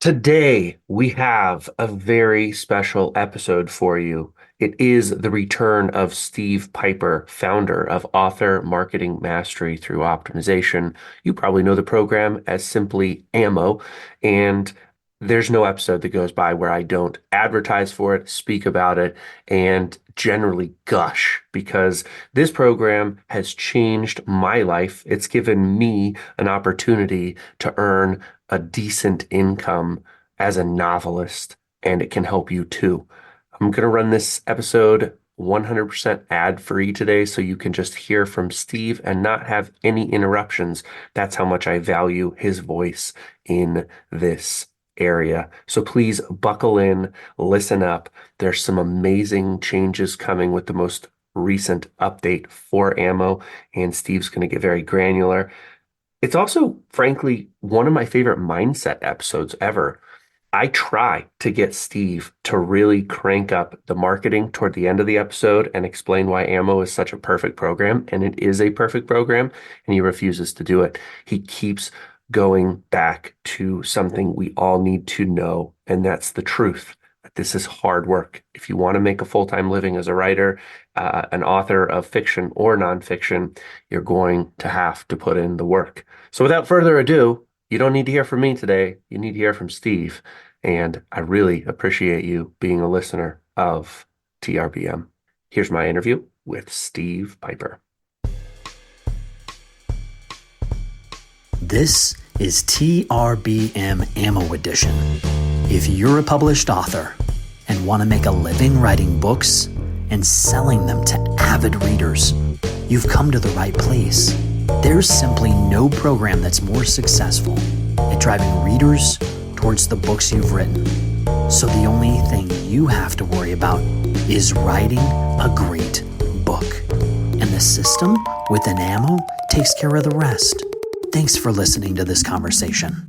Today, we have a very special episode for you. It is the return of Steve Pieper, founder of Author Marketing Mastery through Optimization. You probably know the program as simply AMO, and there's no episode that goes by where I don't advertise for it, speak about it, and generally gush because this program has changed my life. It's given me an opportunity to earn a decent income as a novelist, and it can help you too. I'm going to run this episode 100% ad-free today so you can just hear from Steve and not have any interruptions. That's how much I value his voice in this area. So please buckle in, listen up. There's some amazing changes coming with the most recent update for Ammo, and Steve's going to get very granular. It's also, frankly, one of my favorite mindset episodes ever. I try to get Steve to really crank up the marketing toward the end of the episode and explain why Ammo is such a perfect program, and it is a perfect program, and he refuses to do it. He keeps going back to something we all need to know, and that's the truth. This is hard work. If you want to make a full-time living as a writer, an author of fiction or nonfiction, you're going to have to put in the work. So without further ado, you don't need to hear from me today. You need to hear from Steve. And I really appreciate you being a listener of TRBM. Here's my interview with Steve Pieper. This is TRBM Ammo Edition. If you're a published author and want to make a living writing books and selling them to avid readers, you've come to the right place. There's simply no program that's more successful at driving readers towards the books you've written. So the only thing you have to worry about is writing a great book. And the system within Ammo takes care of the rest. Thanks for listening to this conversation.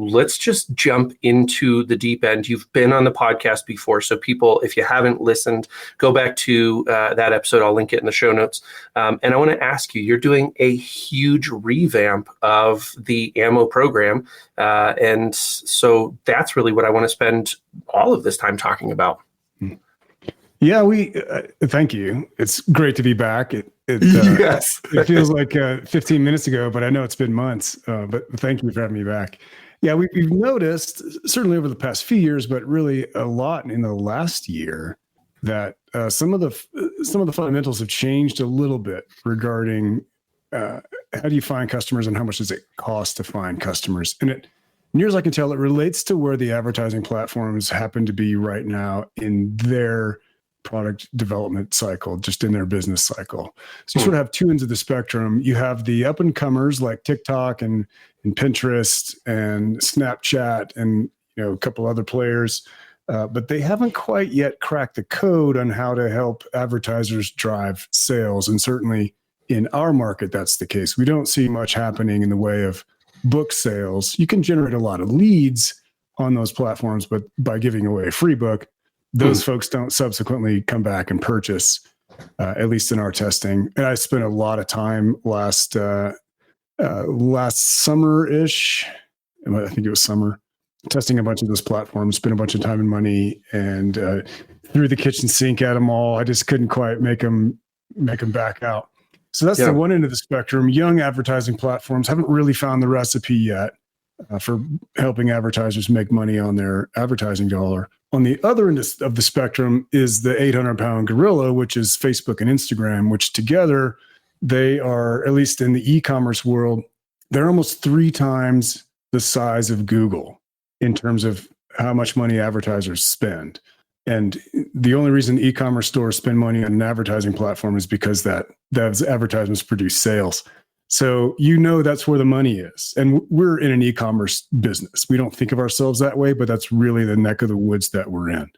Let's just jump into the deep end. You've been on the podcast before, so people, if you haven't listened, go back to that episode. I'll link it in the show notes. And I want to ask you, you're doing a huge revamp of the Ammo program. And so that's really what I want to spend all of this time talking about. Yeah, thank you. It's great to be back. Yes. It feels like 15 minutes ago, but I know it's been months. But thank you for having me back. Yeah, we've noticed, certainly over the past few years, but really a lot in the last year, that some of the fundamentals have changed a little bit regarding how do you find customers and how much does it cost to find customers. And near as I can tell, it relates to where the advertising platforms happen to be right now in their product development cycle, just in their business cycle. So you sort of have two ends of the spectrum. You have the up and comers like TikTok and Pinterest and Snapchat and a couple other players, but they haven't quite yet cracked the code on how to help advertisers drive sales. And certainly in our market, that's the case. We don't see much happening in the way of book sales. You can generate a lot of leads on those platforms, but by giving away a free book, those folks don't subsequently come back and purchase, at least in our testing. And I spent a lot of time last summer-ish, I think it was summer, testing a bunch of those platforms, spent a bunch of time and money, and threw the kitchen sink at them all. I just couldn't quite make them back out. So that's the one end of the spectrum. Young advertising platforms haven't really found the recipe yet for helping advertisers make money on their advertising dollar. On the other end of the spectrum is the 800-pound gorilla, which is Facebook and Instagram, which together they are, at least in the e-commerce world, they're almost 3 times the size of Google in terms of how much money advertisers spend. And the only reason e-commerce stores spend money on an advertising platform is because those advertisements produce sales. So that's where the money is. And we're in an e-commerce business. We don't think of ourselves that way, but that's really the neck of the woods that we're in.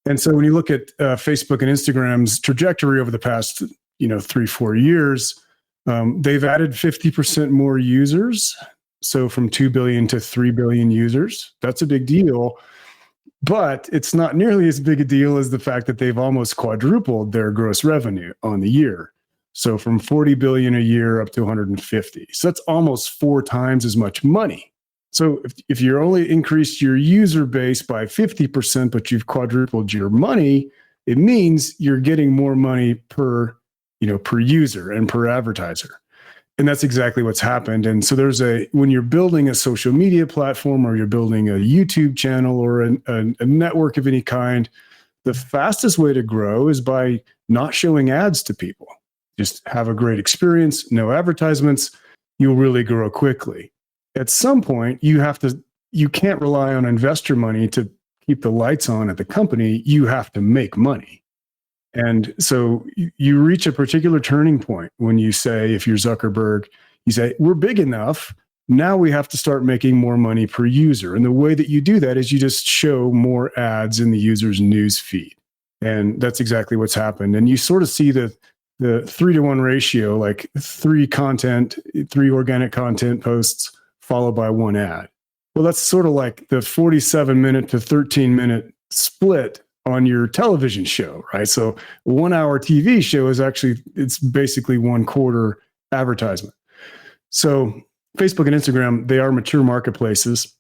And so when you look at Facebook and Instagram's trajectory over the past 3-4 years, they've added 50% more users. So from 2 billion to 3 billion users. That's a big deal. But it's not nearly as big a deal as the fact that they've almost quadrupled their gross revenue on the year. So from 40 billion a year up to 150. So that's almost 4 times as much money So if you're only increased your user base by 50%, but you've quadrupled your money, it means you're getting more money per user and per advertiser. And that's exactly what's happened. And so when you're building a social media platform, or you're building a YouTube channel, or a network of any kind, the fastest way to grow is by not showing ads to people. Just have a great experience, no advertisements, you'll really grow quickly. At some point, you can't rely on investor money to keep the lights on at the company. You have to make money. And so you reach a particular turning point when you say, if you're Zuckerberg, you say, we're big enough. Now we have to start making more money per user. And the way that you do that is you just show more ads in the user's news feed. And that's exactly what's happened. And you sort of see the 3-to-1 ratio, like 3 organic content posts followed by 1 ad. Well, that's sort of like the 47-minute to 13-minute split on your television show, right? So a 1-hour TV show it's basically 1/4 advertisement. So Facebook and Instagram, they are mature marketplaces,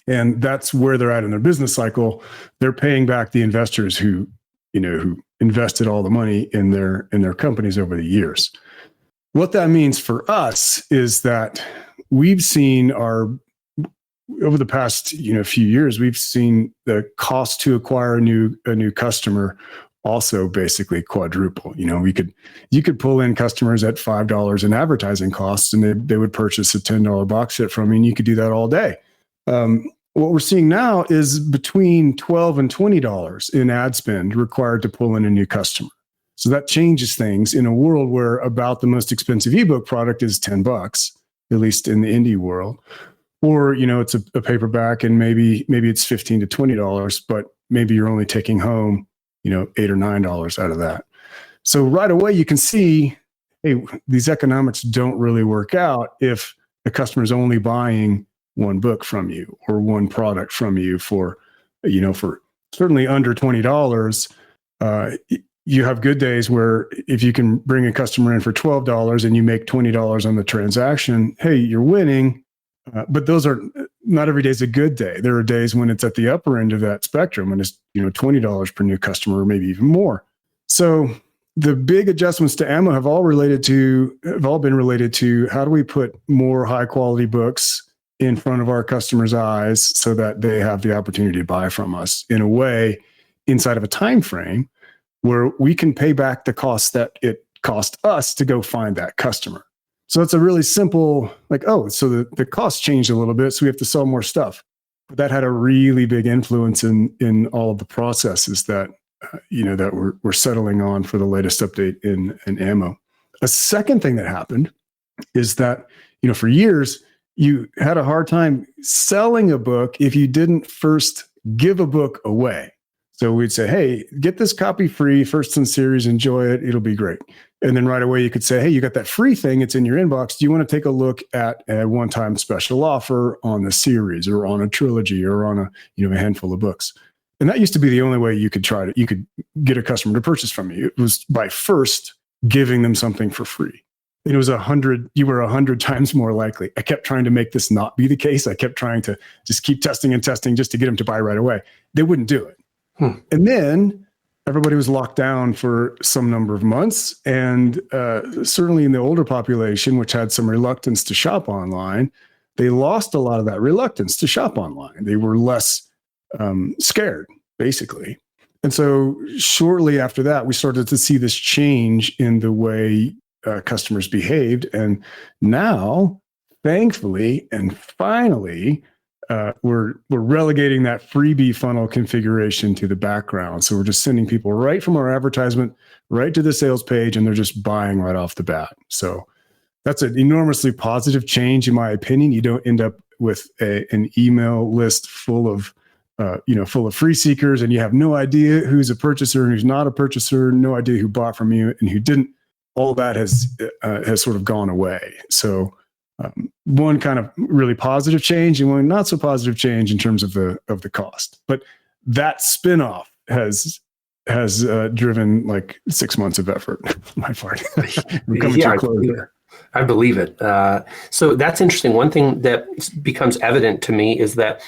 and that's where they're at in their business cycle. They're paying back the investors who invested all the money in their companies over the years. What that means for us is that we've seen over the past few years, we've seen the cost to acquire a new customer also basically quadruple. You could pull in customers at $5 in advertising costs, and they would purchase a $10 box set from you, and you could do that all day. What we're seeing now is between $12 and $20 in ad spend required to pull in a new customer. So that changes things in a world where about the most expensive ebook product is $10, at least in the indie world. Or, it's a paperback, and maybe it's $15 to $20, but maybe you're only taking home, $8 or $9 out of that. So right away you can see, hey, these economics don't really work out if the customer is only buying one book from you or one product from you for certainly under $20. You have good days where if you can bring a customer in for $12 and you make $20 on the transaction, hey, you're winning. But not every day is a good day. There are days when it's at the upper end of that spectrum, and it's $20 per new customer, or maybe even more. So the big adjustments to ammo have all been related to how do we put more high quality books in front of our customers' eyes so that they have the opportunity to buy from us in a way inside of a time frame where we can pay back the cost that it cost us to go find that customer. So it's a really simple, so the cost changed a little bit, so we have to sell more stuff. But that had a really big influence in all of the processes that we're settling on for the latest update in ammo. A second thing that happened is that for years you had a hard time selling a book if you didn't first give a book away. So we'd say, hey, get this copy free, first in series, enjoy it, it'll be great. And then right away you could say, hey, you got that free thing, it's in your inbox. Do you want to take a look at a one-time special offer on the series or on a trilogy or on a handful of books? And that used to be the only way you could get a customer to purchase from you. It was by first giving them something for free. It was 100, you were 100 times more likely. I kept trying to make this not be the case. I kept trying to just keep testing and testing just to get them to buy right away. They wouldn't do it. And then everybody was locked down for some number of months. And certainly in the older population, which had some reluctance to shop online, they lost a lot of that reluctance to shop online. They were less scared, basically. And so shortly after that, we started to see this change in the way customers behaved. And now, thankfully, and finally, we're relegating that freebie funnel configuration to the background. So we're just sending people right from our advertisement right to the sales page, and they're just buying right off the bat. So that's an enormously positive change, in my opinion. You don't end up with an email list full of free seekers, and you have no idea who's a purchaser and who's not a purchaser, no idea who bought from you and who didn't. All that has sort of gone away. So one kind of really positive change and one not so positive change in terms of the cost. But that spinoff has driven like 6 months of effort on my part. We're coming to a close there. I believe it. So that's interesting. One thing that becomes evident to me is that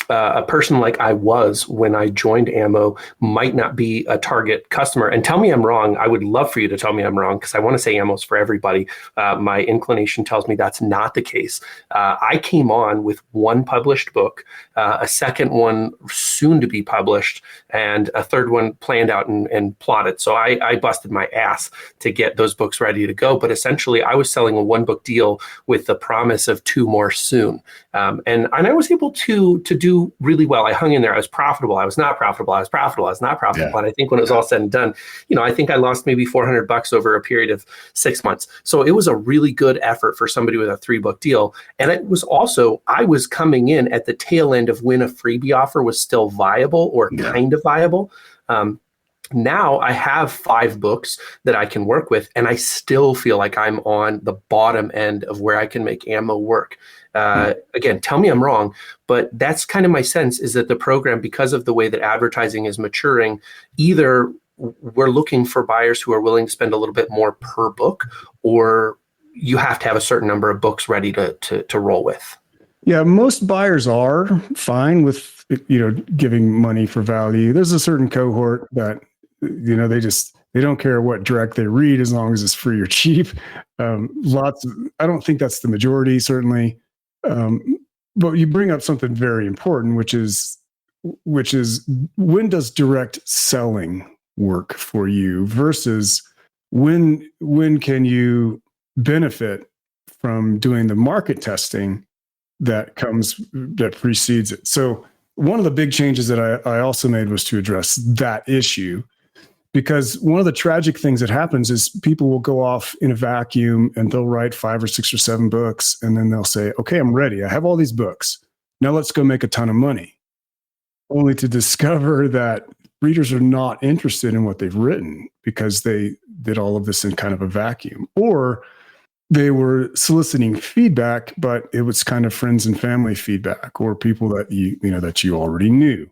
a person like I was when I joined Ammo might not be a target customer. And tell me I'm wrong. I would love for you to tell me I'm wrong because I want to say Ammo's for everybody. My inclination tells me that's not the case. I came on with one published book, a second one soon to be published, and a third one planned out and plotted. So I busted my ass to get those books ready to go. But essentially, I was selling a one book deal with the promise of two more soon. And I was able to do really well. I hung in there. I was profitable. I was not profitable. I was profitable. I was not profitable. Yeah. And I think when it was all said and done, I think I lost maybe $400 over a period of 6 months. So it was a really good effort for somebody with a 3-book deal. And it was also, I was coming in at the tail end of when a freebie offer was still viable or kind of viable. Now I have 5 books that I can work with, and I still feel like I'm on the bottom end of where I can make Ammo work. Again, tell me I'm wrong, but that's kind of my sense, is that the program, because of the way that advertising is maturing, either we're looking for buyers who are willing to spend a little bit more per book, or you have to have a certain number of books ready to roll with. Yeah, most buyers are fine with, giving money for value. There's a certain cohort that, they don't care what direct they read as long as it's free or cheap. I don't think that's the majority, certainly. But you bring up something very important, which is when does direct selling work for you versus when can you benefit from doing the market testing that precedes it. So one of the big changes that I also made was to address that issue, because one of the tragic things that happens is people will go off in a vacuum and they'll write 5 or 6 or 7 books. And then they'll say, okay, I'm ready. I have all these books. Now let's go make a ton of money. Only to discover that readers are not interested in what they've written because they did all of this in kind of a vacuum, or they were soliciting feedback, but it was kind of friends and family feedback or people that you already knew.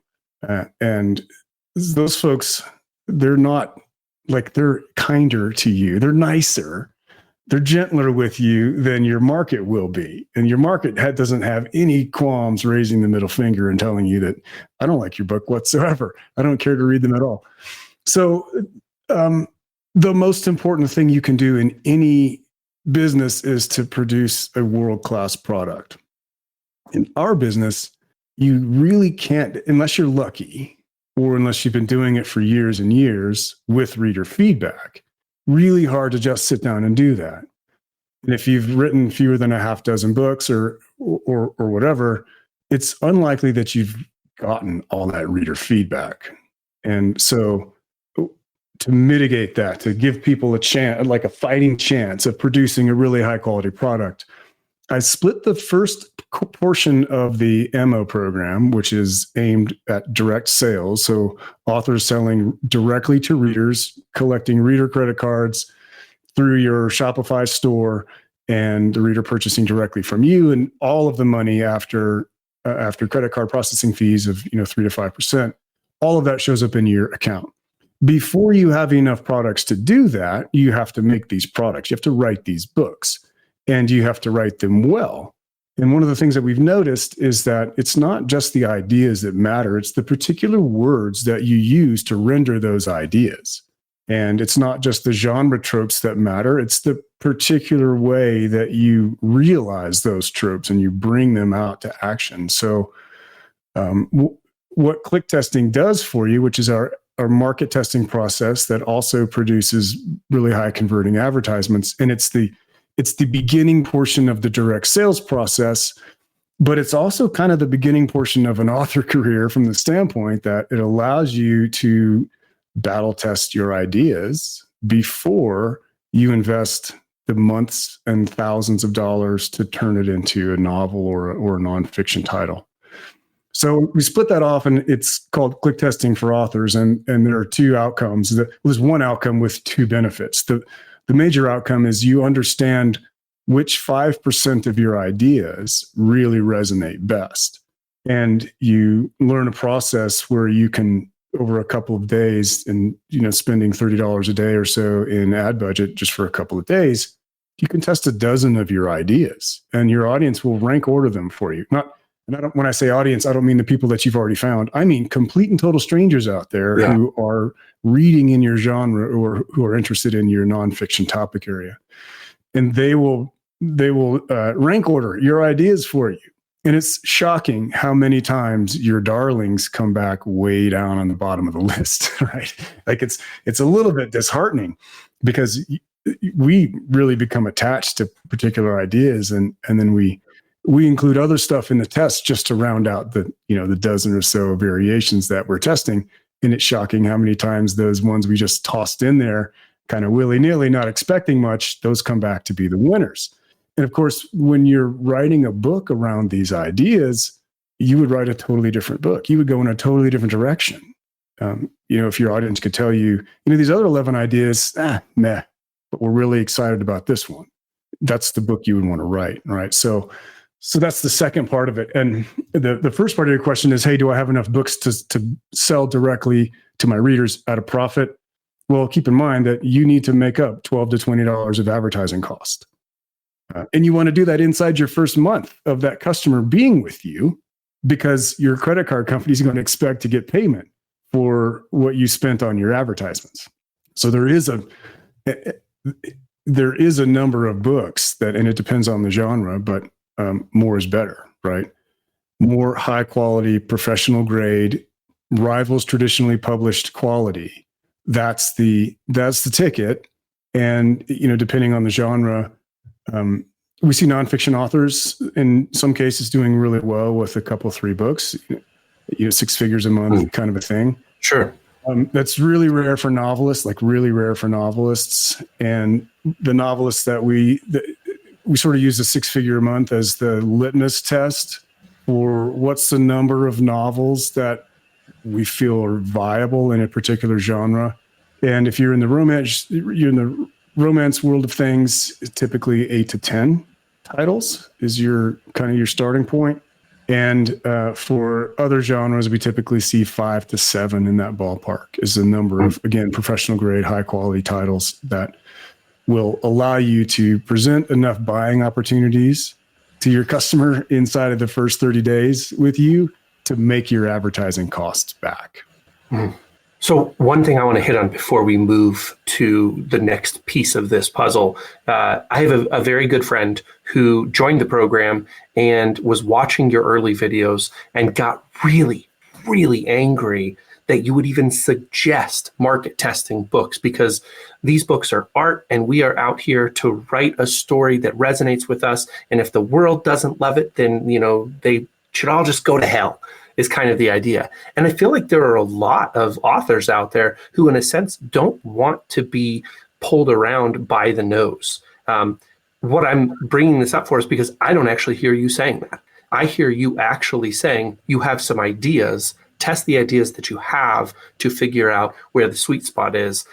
And those folks, they're not like, they're kinder to you. They're nicer. They're gentler with you than your market will be. And your market doesn't have any qualms raising the middle finger and telling you that I don't like your book whatsoever. I don't care to read them at all. So the most important thing you can do in any business is to produce a world-class product. In our business, you really can't, unless you're lucky, or unless you've been doing it for years and years with reader feedback, really hard to just sit down and do that. And if you've written fewer than a half dozen books or whatever, it's unlikely that you've gotten all that reader feedback. And so to mitigate that, to give people a chance, like a fighting chance of producing a really high quality product, I split the first portion of the Ammo program, which is aimed at direct sales. So authors selling directly to readers, collecting reader credit cards through your Shopify store, and the reader purchasing directly from you, and all of the money after credit card processing fees of 3 to 5%. All of that shows up in your account. Before you have enough products to do that, you have to make these products. You have to write these books, and you have to write them well. And one of the things that we've noticed is that it's not just the ideas that matter, it's the particular words that you use to render those ideas. And it's not just the genre tropes that matter, it's the particular way that you realize those tropes and you bring them out to action. So what click testing does for you, which is our market testing process that also produces really high converting advertisements, and it's the beginning portion of the direct sales process, but it's also kind of the beginning portion of an author career from the standpoint that it allows you to battle test your ideas before you invest the months and thousands of dollars to turn it into a novel or a nonfiction title. So we split that off, and it's called click testing for authors. And there are 2 outcomes. There's one outcome with 2 benefits. The major outcome is you understand which 5% of your ideas really resonate best. And you learn a process where you can, over a couple of days and spending $30 a day or so in ad budget just for a couple of days, you can test a dozen of your ideas, and your audience will rank order them for you. When I say audience, I don't mean the people that you've already found. I mean complete and total strangers out there who are reading in your genre or who are interested in your nonfiction topic area, and they will rank order your ideas for you. And it's shocking how many times your darlings come back way down on the bottom of the list, right? Like it's a little bit disheartening because we really become attached to particular ideas, and then we include other stuff in the test just to round out the dozen or so variations that we're testing. And it's shocking how many times those ones we just tossed in there kind of willy-nilly, not expecting much, those come back to be the winners. And of course, when you're writing a book around these ideas, you would write a totally different book. You would go in a totally different direction. If your audience could tell you, these other 11 ideas, meh, but we're really excited about this one. That's the book you would want to write, right? So that's the second part of it. And the first part of your question is, hey, do I have enough books to sell directly to my readers at a profit? Well, keep in mind that you need to make up $12 to $20 of advertising cost. And you want to do that inside your first month of that customer being with you, because your credit card company is going to expect to get payment for what you spent on your advertisements. So there is a number of books and it depends on the genre, but more is better, right? More high quality, professional grade, rivals traditionally published quality. That's the ticket. And depending on the genre, we see nonfiction authors in some cases doing really well with a couple, 3 books, 6 figures a month kind of a thing. Sure. That's really rare for novelists, And the novelists that we sort of use a 6-figure a month as the litmus test for what's the number of novels that we feel are viable in a particular genre. And if you're in the romance world of things, typically 8 to 10 titles is your starting point. And for other genres, we typically see 5 to 7 in that ballpark is the number of, again, professional grade, high quality titles that will allow you to present enough buying opportunities to your customer inside of the first 30 days with you to make your advertising costs back. So one thing I want to hit on before we move to the next piece of this puzzle, I have a very good friend who joined the program and was watching your early videos and got really, really angry that you would even suggest market testing books, because these books are art and we are out here to write a story that resonates with us. And if the world doesn't love it, then, they should all just go to hell, is kind of the idea. And I feel like there are a lot of authors out there who, in a sense, don't want to be pulled around by the nose. What I'm bringing this up for is because I don't actually hear you saying that. I hear you actually saying you have some ideas, test the ideas that you have to figure out where the sweet spot is.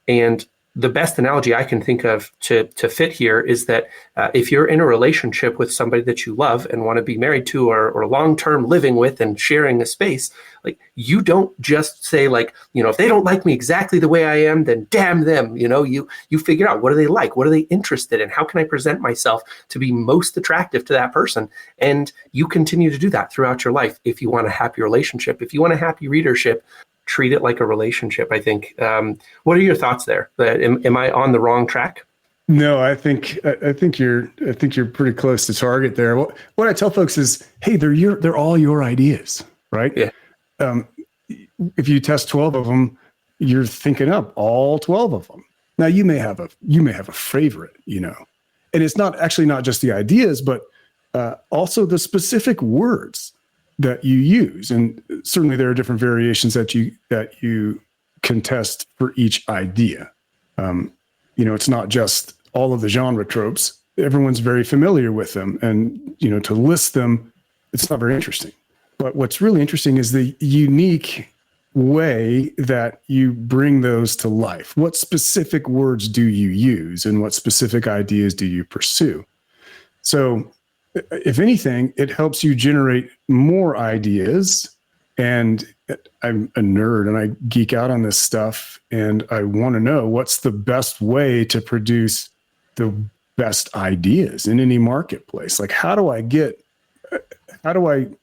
And the best analogy I can think of to fit here is that if you're in a relationship with somebody that you love and want to be married to or long-term living with and sharing a space, like, you don't just say, like, if they don't like me exactly the way I am, then damn them. You figure out, what do they like? What are they interested in? How can I present myself to be most attractive to that person? And you continue to do that throughout your life. If you want a happy relationship, if you want a happy readership, treat it like a relationship, I think. What are your thoughts there? Am I on the wrong track? No, I think you're pretty close to target there. What I tell folks is, hey, they're all your ideas, right? Yeah. If you test 12 of them, you're thinking up all 12 of them. Now you may have a favorite, and it's not just the ideas, but also the specific words that you use. And certainly there are different variations that you can test for each idea. It's not just all of the genre tropes. Everyone's very familiar with them. And, to list them, it's not very interesting. But what's really interesting is the unique way that you bring those to life. What specific words do you use and what specific ideas do you pursue? So if anything, it helps you generate more ideas. And I'm a nerd and I geek out on this stuff, and I want to know what's the best way to produce the best ideas in any marketplace. Like, how do I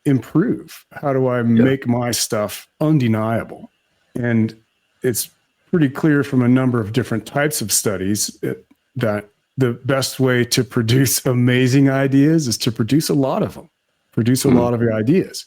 improve? How do I make my stuff undeniable? And it's pretty clear from a number of different types of studies that the best way to produce amazing ideas is to produce a lot of them, produce a lot of your ideas.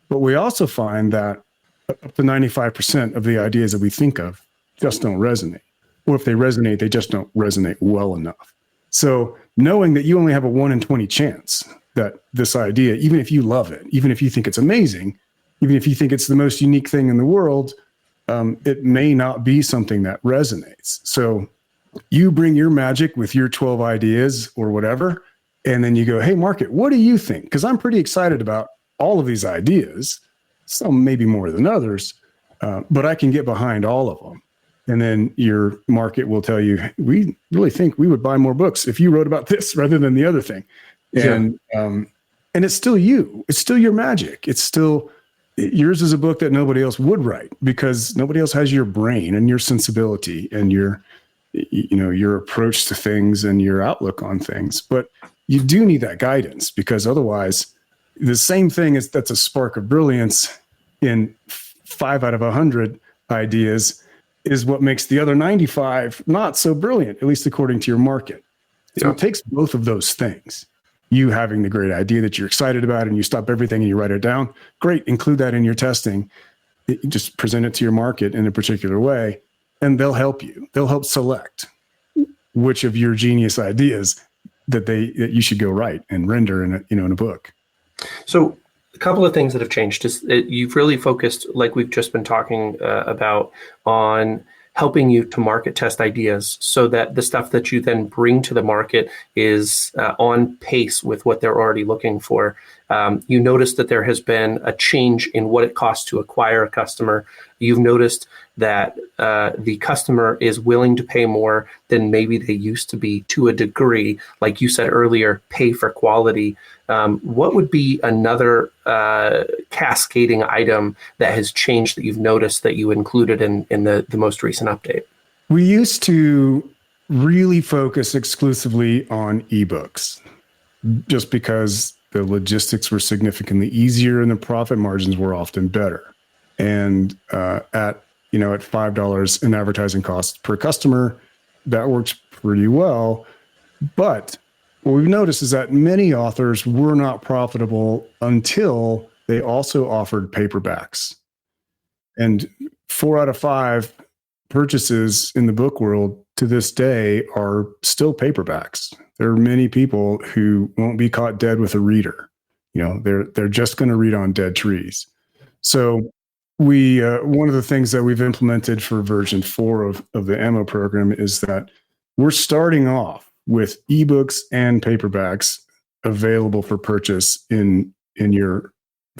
But we also find that up to 95% of the ideas that we think of just don't resonate. Or if they resonate, they just don't resonate well enough. So knowing that you only have a 1 in 20 chance that this idea, even if you love it, even if you think it's amazing, even if you think it's the most unique thing in the world, it may not be something that resonates. So you bring your magic with your 12 ideas or whatever, and then you go, hey, market, what do you think? Because I'm pretty excited about all of these ideas, some maybe more than others, but I can get behind all of them. And then your market will tell you, we really think we would buy more books if you wrote about this rather than the other thing. And it's still you. It's still your magic. It's still yours is a book that nobody else would write because nobody else has your brain and your sensibility and your approach to things and your outlook on things. But you do need that guidance because otherwise the same thing that's a spark of brilliance in 5 out of 100 ideas is what makes the other 95 not so brilliant, at least according to your market. So it takes both of those things. You having the great idea that you're excited about and you stop everything and you write it down. Great. Include that in your testing. Just present it to your market in a particular way and they'll help you. They'll help select which of your genius ideas that you should go write and render in a book. So a couple of things that have changed is you've really focused, like we've just been talking about, on helping you to market test ideas so that the stuff that you then bring to the market is on pace with what they're already looking for. You noticed that there has been a change in what it costs to acquire a customer. You've noticed that the customer is willing to pay more than maybe they used to be to a degree. Like you said earlier, pay for quality. What would be another cascading item that has changed that you've noticed that you included in the most recent update? We used to really focus exclusively on ebooks just because the logistics were significantly easier and the profit margins were often better. And at $5 in advertising costs per customer, that works pretty well. But what we've noticed is that many authors were not profitable until they also offered paperbacks. And 4 out of 5 purchases in the book world to this day are still paperbacks. There are many people who won't be caught dead with a reader. They're just going to read on dead trees. So we one of the things that we've implemented for version 4 of the ammo program is that we're starting off with ebooks and paperbacks available for purchase in your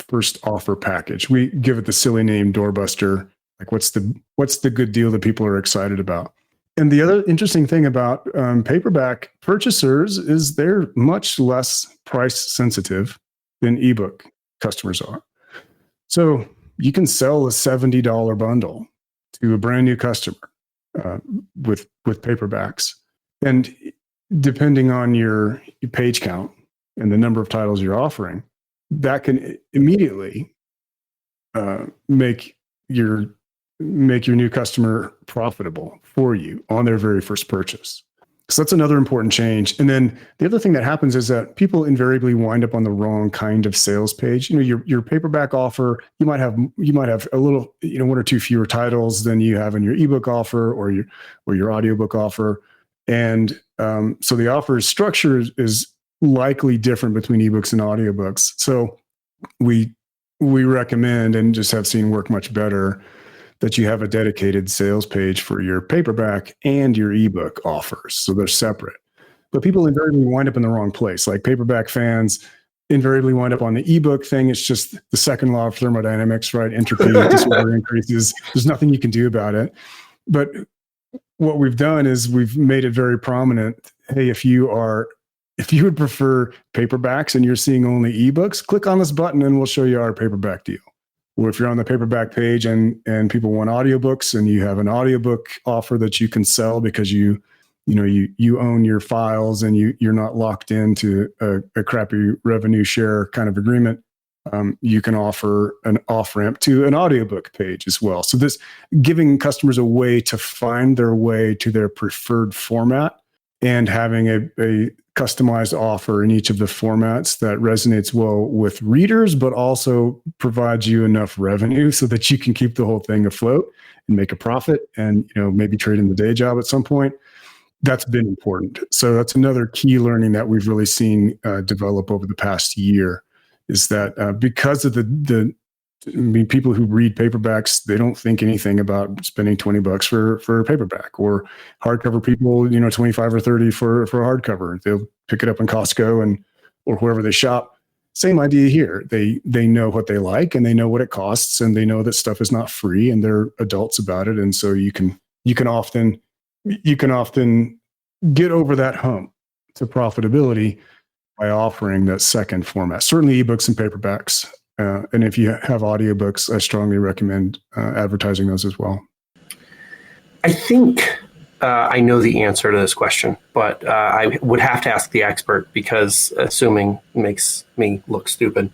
first offer package. We give it the silly name doorbuster. Like what's the good deal that people are excited about? And the other interesting thing about paperback purchasers is they're much less price sensitive than ebook customers are. So you can sell a $70 bundle to a brand new customer with paperbacks. And depending on your page count and the number of titles you're offering, that can immediately make your new customer profitable for you on their very first purchase. So that's another important change. And then the other thing that happens is that people invariably wind up on the wrong kind of sales page. Your paperback offer, you might have a little, 1 or 2 fewer titles than you have in your ebook offer or your audiobook offer. And so the offer structure is likely different between ebooks and audiobooks. So we recommend, and just have seen work much better, that you have a dedicated sales page for your paperback and your ebook offers. So they're separate. But people invariably wind up in the wrong place. Like paperback fans invariably wind up on the ebook thing. It's just the second law of thermodynamics, right? Entropy disorder increases. There's nothing you can do about it. But what we've done is we've made it very prominent. Hey, if you would prefer paperbacks and you're seeing only ebooks, click on this button and we'll show you our paperback deal. Or if you're on the paperback page and people want audiobooks and you have an audiobook offer that you can sell because you you own your files and you're not locked into a crappy revenue share kind of agreement. You can offer an off-ramp to an audiobook page as well. So this giving customers a way to find their way to their preferred format and having a customized offer in each of the formats that resonates well with readers, but also provides you enough revenue so that you can keep the whole thing afloat and make a profit and, maybe trade in the day job at some point. That's been important. So that's another key learning that we've really seen develop over the past year, is that because of people who read paperbacks, they don't think anything about spending $20 for a paperback, or hardcover people, 25 or 30 for a hardcover. They'll pick it up in Costco or wherever they shop. Same idea here. They know what they like and they know what it costs, and they know that stuff is not free, and they're adults about it. And so you can often get over that hump to profitability by offering that second format. Certainly ebooks and paperbacks. And if you have audiobooks, I strongly recommend advertising those as well. I think I know the answer to this question, but I would have to ask the expert, because assuming makes me look stupid.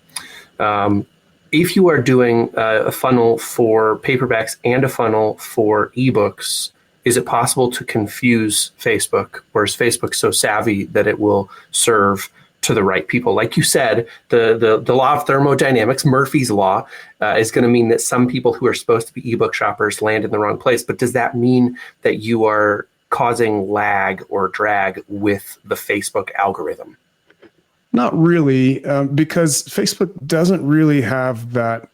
If you are doing a funnel for paperbacks and a funnel for ebooks, is it possible to confuse Facebook, or is Facebook so savvy that it will serve to the right people? Like you said, the law of thermodynamics, Murphy's law, is going to mean that some people who are supposed to be ebook shoppers land in the wrong place. But does that mean that you are causing lag or drag with the Facebook algorithm? Not really, because Facebook doesn't really have that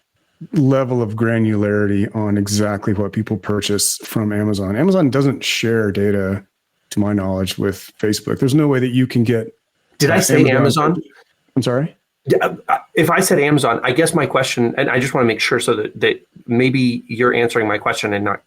level of granularity on exactly what people purchase from Amazon. Amazon doesn't share data, to my knowledge, with Facebook. There's no way that you can get... Did I say Amazon? I'm sorry? If I said Amazon, I guess my question, and I just want to make sure so that maybe you're answering my question and not...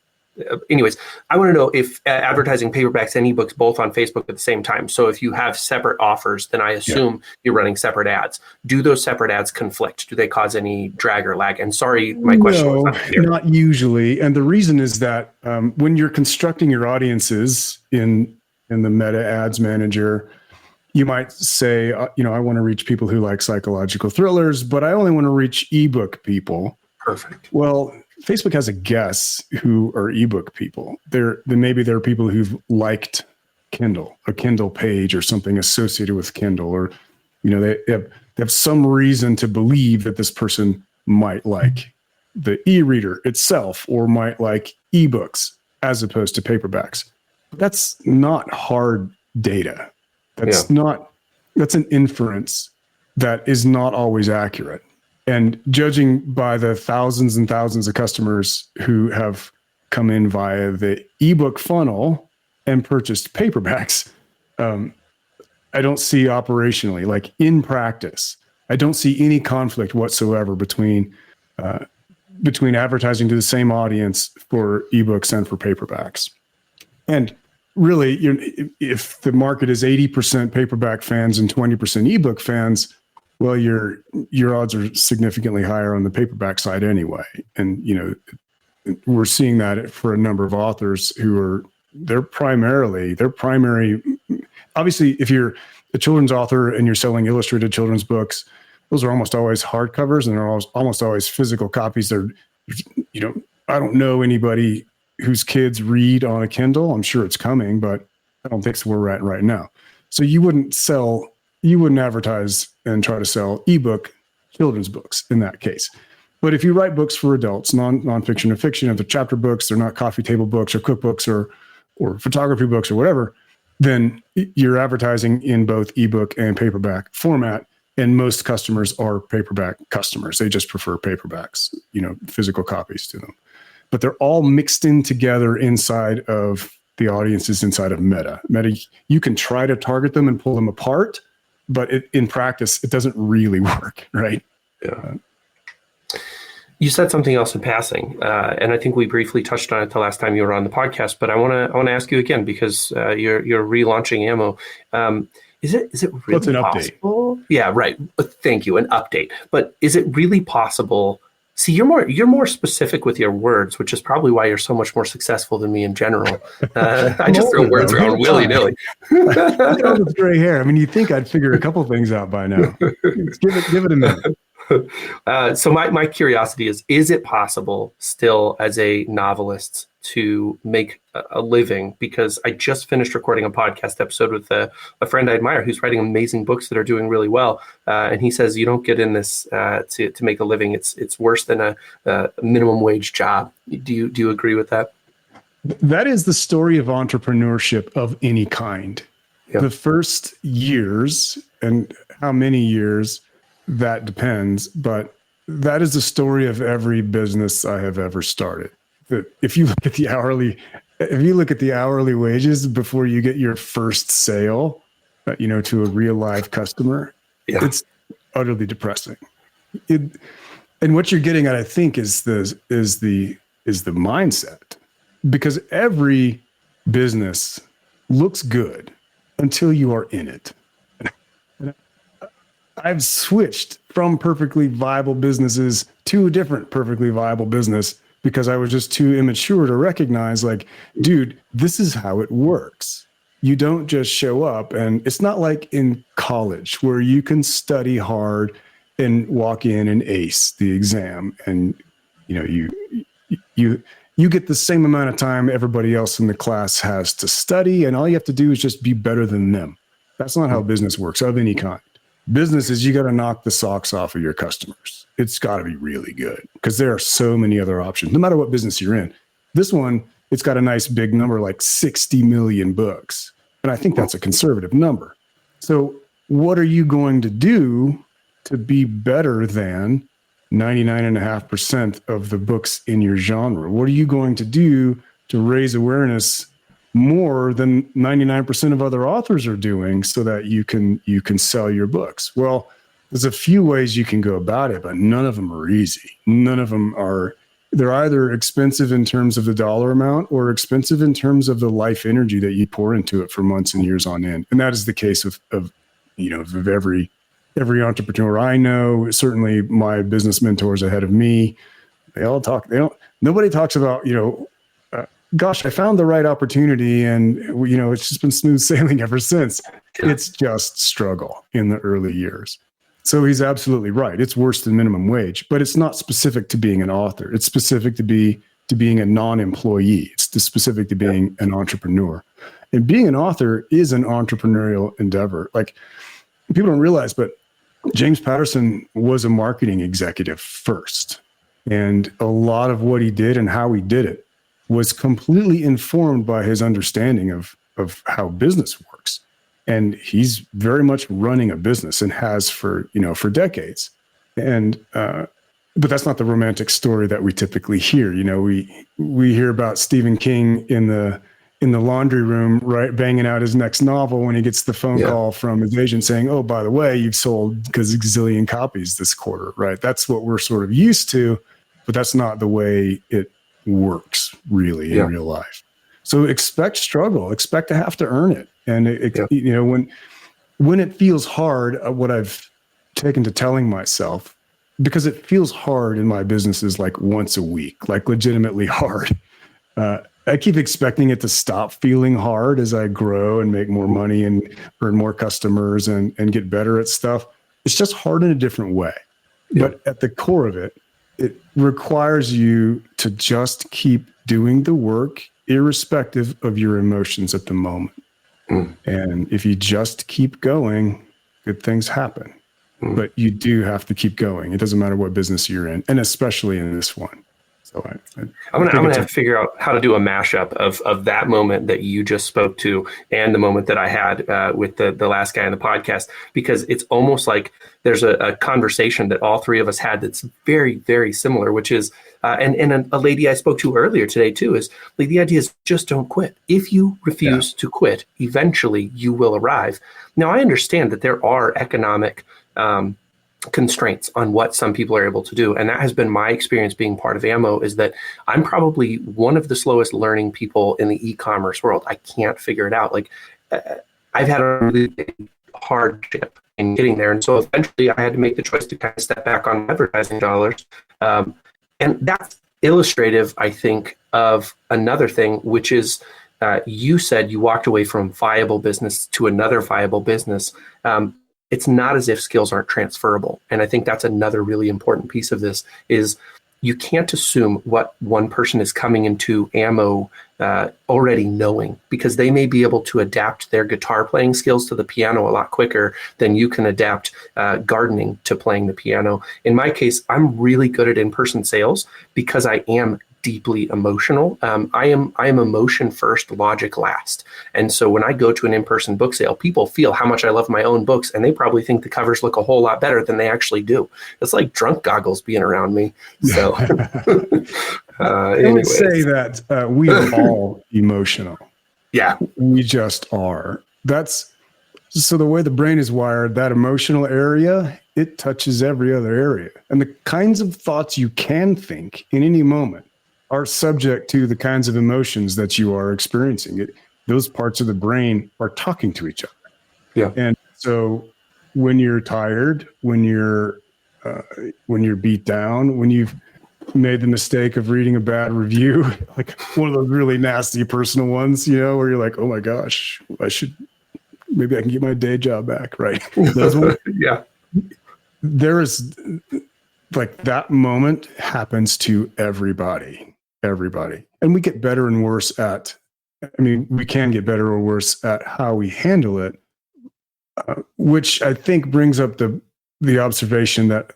Anyways, I want to know if advertising paperbacks and ebooks both on Facebook at the same time. So if you have separate offers, then I assume you're running separate ads. Do those separate ads conflict? Do they cause any drag or lag? And sorry, my question was not clear. Not usually. And the reason is that when you're constructing your audiences in the Meta Ads Manager, you might say, I want to reach people who like psychological thrillers, but I only want to reach ebook people. Perfect. Well, Facebook has a guess who are ebook people. Maybe there are people who've liked Kindle, a Kindle page or something associated with Kindle, or they have some reason to believe that this person might like the e-reader itself, or might like ebooks as opposed to paperbacks. But that's not hard data. That's an inference that is not always accurate. And judging by the thousands and thousands of customers who have come in via the ebook funnel and purchased paperbacks, I don't see operationally, like in practice, I don't see any conflict whatsoever between advertising to the same audience for ebooks and for paperbacks. And really, if the market is 80% paperback fans and 20% ebook fans, well, your odds are significantly higher on the paperback side anyway. And, we're seeing that for a number of authors who are, their primary, obviously, if you're a children's author and you're selling illustrated children's books, those are almost always hardcovers, and they're almost always physical copies. I don't know anybody whose kids read on a Kindle. I'm sure it's coming, but I don't think so where we're at right now. So you wouldn't advertise and try to sell ebook children's books in that case. But if you write books for adults, nonfiction or fiction, if they're chapter books, they're not coffee table books or cookbooks or photography books or whatever, then you're advertising in both ebook and paperback format. And most customers are paperback customers. They just prefer paperbacks, physical copies to them. But they're all mixed in together inside of the audiences inside of Meta. You can try to target them and pull them apart, but in practice, it doesn't really work, right? Yeah. You said something else in passing, and I think we briefly touched on it the last time you were on the podcast. But I want to ask you again, because you're relaunching Ammo. Is it really What's an possible? Update? Yeah, right. Thank you. An update. But is it really possible See, you're more specific with your words, which is probably why you're so much more successful than me in general. I I'm just throw older, words though. around willy nilly. Look at all this gray hair. I mean, you'd think I'd figure a couple things out by now. Give it a minute. So my curiosity is it possible still as a novelist to make a living? Because I just finished recording a podcast episode with a friend I admire who's writing amazing books that are doing really well. And he says, you don't get in this to make a living. It's worse than a minimum wage job. Do you agree with that? That is the story of entrepreneurship of any kind. Yep. The first years, and how many years, that depends, but that is the story of every business I have ever started. If you look at the hourly wages before you get your first sale, to a real live customer, it's utterly depressing. And what you're getting at, I think, is the mindset, because every business looks good until you are in it. I've switched from perfectly viable businesses to a different perfectly viable business because I was just too immature to recognize, like, dude, this is how it works. You don't just show up, and it's not like in college where you can study hard and walk in and ace the exam, and you get the same amount of time everybody else in the class has to study, and all you have to do is just be better than them. That's not how business works of any kind. Business is, you got to knock the socks off of your customers. It's got to be really good because there are so many other options, no matter what business you're in. This one, it's got a nice big number, like 60 million books. And I think that's a conservative number. So what are you going to do to be better than 99.5% of the books in your genre? What are you going to do to raise awareness more than 99% of other authors are doing so that you can sell your books? Well, there's a few ways you can go about it, but none of them are easy. None of them are, they're either expensive in terms of the dollar amount or expensive in terms of the life energy that you pour into it for months and years on end. And that is the case of every entrepreneur I know. Certainly my business mentors ahead of me, nobody talks about, gosh, I found the right opportunity and, it's just been smooth sailing ever since. It's just struggle in the early years. So he's absolutely right. It's worse than minimum wage, but it's not specific to being an author. It's specific to being a non-employee. It's specific to being an entrepreneur. And being an author is an entrepreneurial endeavor. Like, people don't realize, but James Patterson was a marketing executive first. And a lot of what he did and how he did it was completely informed by his understanding of how business works. And he's very much running a business and has for decades. And, but that's not the romantic story that we typically hear. We hear about Stephen King in the laundry room, right, banging out his next novel when he gets the phone call from his agent saying, oh, by the way, you've sold gazillion copies this quarter, right? That's what we're sort of used to, but that's not the way it works really in real life. So expect struggle, expect to have to earn it. And when it feels hard, what I've taken to telling myself, because it feels hard in my businesses, like once a week, like legitimately hard. I keep expecting it to stop feeling hard as I grow and make more money and earn more customers and get better at stuff. It's just hard in a different way. But at the core of it, it requires you to just keep doing the work irrespective of your emotions at the moment. And if you just keep going, good things happen. But you do have to keep going. It doesn't matter what business you're in, and especially in this one. So I'm gonna have to figure out how to do a mashup of that moment that you just spoke to and the moment that I had with the last guy on the podcast, because it's almost like there's a conversation that all three of us had that's very, very similar, which is, and a lady I spoke to earlier today too, is like, the idea is just don't quit. If you refuse to quit, eventually you will arrive. Now, I understand that there are economic constraints on what some people are able to do. And that has been my experience being part of AMO, is that I'm probably one of the slowest learning people in the e-commerce world. I can't figure it out. Like, I've had a really big hardship in getting there. And so eventually I had to make the choice to kind of step back on advertising dollars And that's illustrative, I think, of another thing, which is you said you walked away from viable business to another viable business. It's not as if skills aren't transferable. And I think that's another really important piece of this is you can't assume what one person is coming into ammo already knowing, because they may be able to adapt their guitar playing skills to the piano a lot quicker than you can adapt gardening to playing the piano. In my case, I'm really good at in-person sales because I am deeply emotional. I am emotion first, logic last. And so when I go to an in-person book sale, people feel how much I love my own books, and they probably think the covers look a whole lot better than they actually do. It's like drunk goggles being around me. So, I would say that we are all emotional. Yeah, we just are. That's so the way the brain is wired, that emotional area, it touches every other area. And the kinds of thoughts you can think in any moment are subject to the kinds of emotions that you are experiencing. Those parts of the brain are talking to each other. Yeah. And so when you're tired, when you're beat down, when you've made the mistake of reading a bad review, like one of those really nasty personal ones, where you're like, oh my gosh, maybe I can get my day job back, right? Those ones, yeah. There is like that moment happens to everybody. And we get better and worse we can get better or worse at how we handle it, which I think brings up the observation that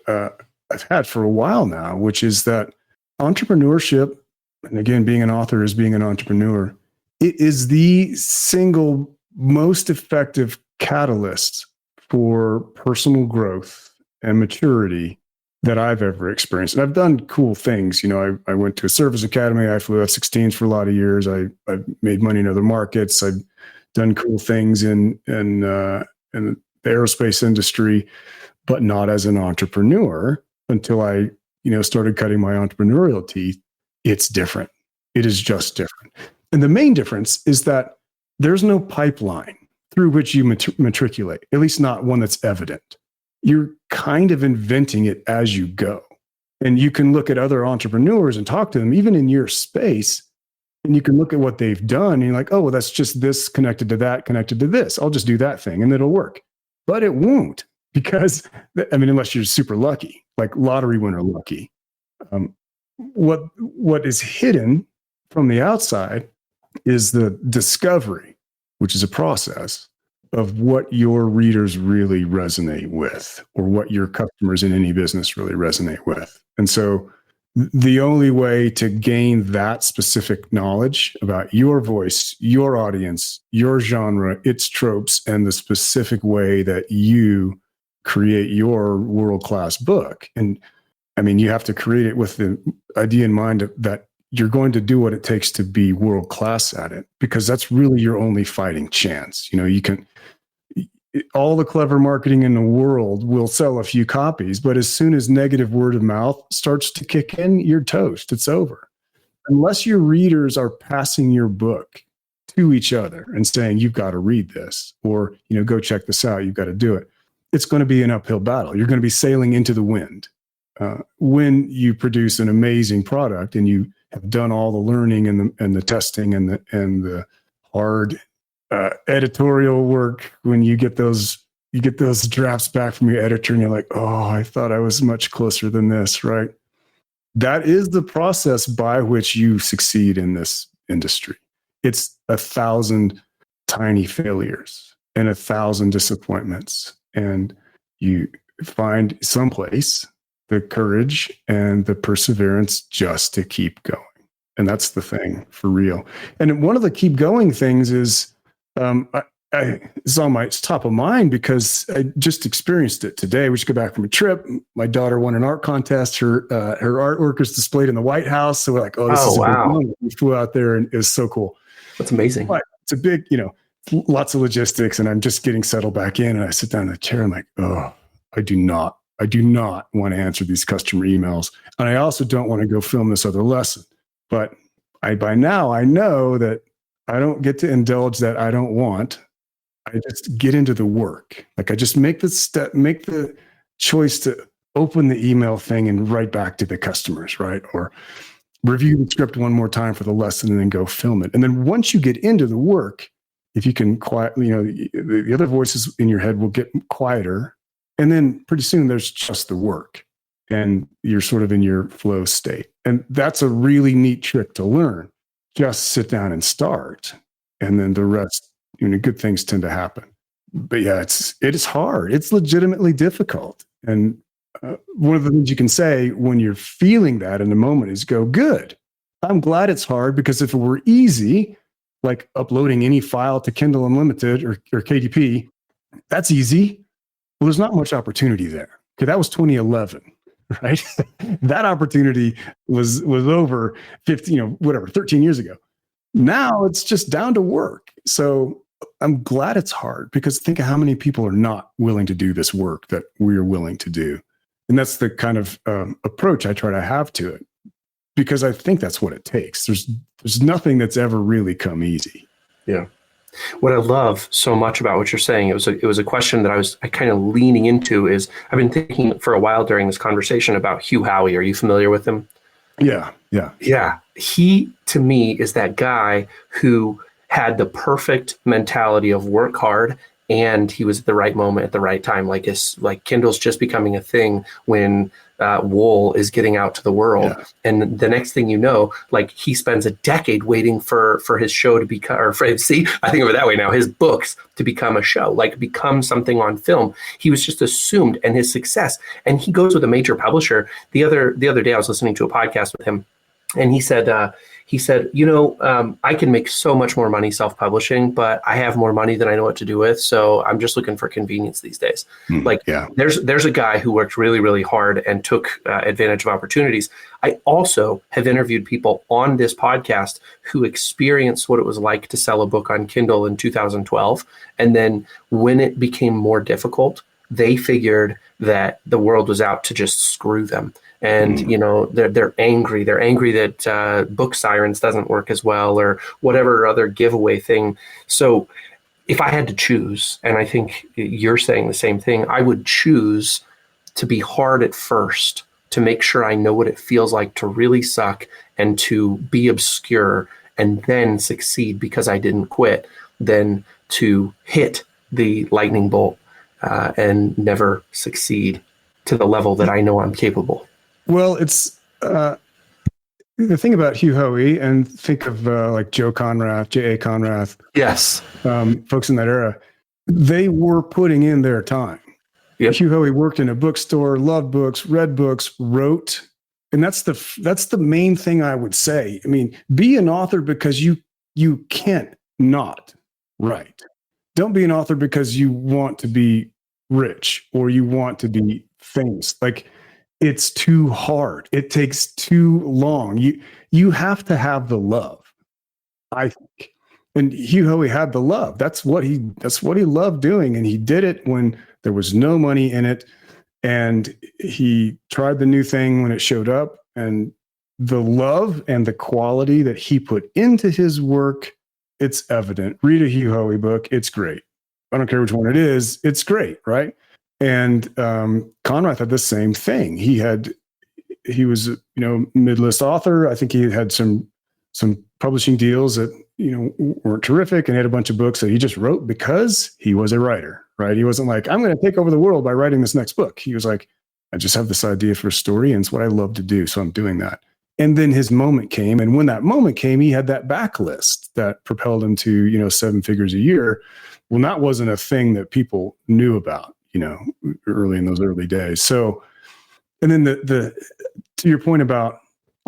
I've had for a while now, which is that entrepreneurship, and again, being an author is being an entrepreneur, it is the single most effective catalyst for personal growth and maturity that I've ever experienced. And I've done cool things. I went to a service academy. I flew F-16s for a lot of years. I've made money in other markets. I've done cool things in the aerospace industry, but not as an entrepreneur until I, started cutting my entrepreneurial teeth. It's different. It is just different. And the main difference is that there's no pipeline through which you matriculate, at least not one that's evident. You're kind of inventing it as you go. And you can look at other entrepreneurs and talk to them, even in your space, and you can look at what they've done. And you're like, oh, well, that's just this connected to that, connected to this. I'll just do that thing and it'll work. But it won't, because, unless you're super lucky, like lottery winner lucky. What is hidden from the outside is the discovery, which is a process of what your readers really resonate with, or what your customers in any business really resonate with. And so the only way to gain that specific knowledge about your voice, your audience, your genre, its tropes, and the specific way that you create your world-class book. And you have to create it with the idea in mind that you're going to do what it takes to be world-class at it, because that's really your only fighting chance. All the clever marketing in the world will sell a few copies, but as soon as negative word of mouth starts to kick in, you're toast. It's over. Unless your readers are passing your book to each other and saying, you've got to read this, or, go check this out, you've got to do it. It's going to be an uphill battle. You're going to be sailing into the wind. When you produce an amazing product and you have done all the learning and the testing and the hard editorial work, when you get those drafts back from your editor and you're like, oh, I thought I was much closer than this, right? That is the process by which you succeed in this industry. It's 1,000 tiny failures and 1,000 disappointments. And you find someplace the courage and the perseverance just to keep going. And that's the thing for real. And one of the keep going things is, it's top of mind because I just experienced it today. We just got back from a trip. My daughter won an art contest. Her artwork is displayed in the White House. So we're like, oh, this is a big moment. We flew out there and it was so cool. That's amazing. But it's a big, lots of logistics, and I'm just getting settled back in. And I sit down in the chair. I'm like, oh, I do not want to answer these customer emails. And I also don't want to go film this other lesson. But by now I know that I don't get to indulge that I don't want. I just get into the work. Like I just make the choice to open the email thing and write back to the customers, right? Or review the script one more time for the lesson and then go film it. And then once you get into the work, if you can quiet, the other voices in your head will get quieter. And then pretty soon there's just the work and you're sort of in your flow state. And that's a really neat trick to learn. Just sit down and start. And then the rest, good things tend to happen. But yeah, it is hard. It's legitimately difficult. And one of the things you can say when you're feeling that in the moment is go, good. I'm glad it's hard, because if it were easy, like uploading any file to Kindle Unlimited or KDP, that's easy. Well, there's not much opportunity there. Okay, that was 2011, right? That opportunity was over 13 years ago. Now it's just down to work. So I'm glad it's hard, because think of how many people are not willing to do this work that we're willing to do. And that's the kind of approach I try to have to it, because I think that's what it takes. There's nothing that's ever really come easy. Yeah. What I love so much about what you're saying, it was a question that I kind of leaning into, is I've been thinking for a while during this conversation about Hugh Howey. Are you familiar with him? Yeah. He, to me, is that guy who had the perfect mentality of work hard, and he was at the right moment at the right time. Like Kindle's just becoming a thing when wool is getting out to the world. Yeah. And the next thing you know, like he spends a decade waiting for his show to become, I think of it that way now, his books to become a show, like become something on film. He was just assumed, and his success. And he goes with a major publisher. The other day I was listening to a podcast with him, and he said, I can make so much more money self-publishing, but I have more money than I know what to do with. So I'm just looking for convenience these days. There's a guy who worked really, really hard and took advantage of opportunities. I also have interviewed people on this podcast who experienced what it was like to sell a book on Kindle in 2012. And then when it became more difficult, they figured that the world was out to just screw them. And, they're angry. They're angry that Book Sirens doesn't work as well, or whatever other giveaway thing. So if I had to choose, and I think you're saying the same thing, I would choose to be hard at first, to make sure I know what it feels like to really suck and to be obscure, and then succeed because I didn't quit, than to hit the lightning bolt and never succeed to the level that I know I'm capable. Well, it's the thing about Hugh Howey, and think of like Joe Conrath, J.A. Conrath. Yes. Folks in that era, they were putting in their time. Yep. Hugh Howey worked in a bookstore, loved books, read books, wrote. And that's the main thing I would say. I mean, be an author because you can't not write. Don't be an author because you want to be rich or you want to be famous. Like, it's too hard. It takes too long. You have to have the love, I think. And Hugh Howey had the love. That's what he loved doing. And he did it when there was no money in it. And he tried the new thing when it showed up. And the love and the quality that he put into his work, it's evident. Read a Hugh Howey book. It's great. I don't care which one it is. It's great, right? And Conrath had the same thing. He was mid-list author. I think he had some publishing deals that weren't terrific, and had a bunch of books that he just wrote because he was a writer, right? He wasn't like, I'm going to take over the world by writing this next book. He was like, I just have this idea for a story, and it's what I love to do, so I'm doing that. And then his moment came, and when that moment came, he had that backlist that propelled him to 7 figures a year. Well, that wasn't a thing that people knew about, early in those early days. So, and then the to your point about,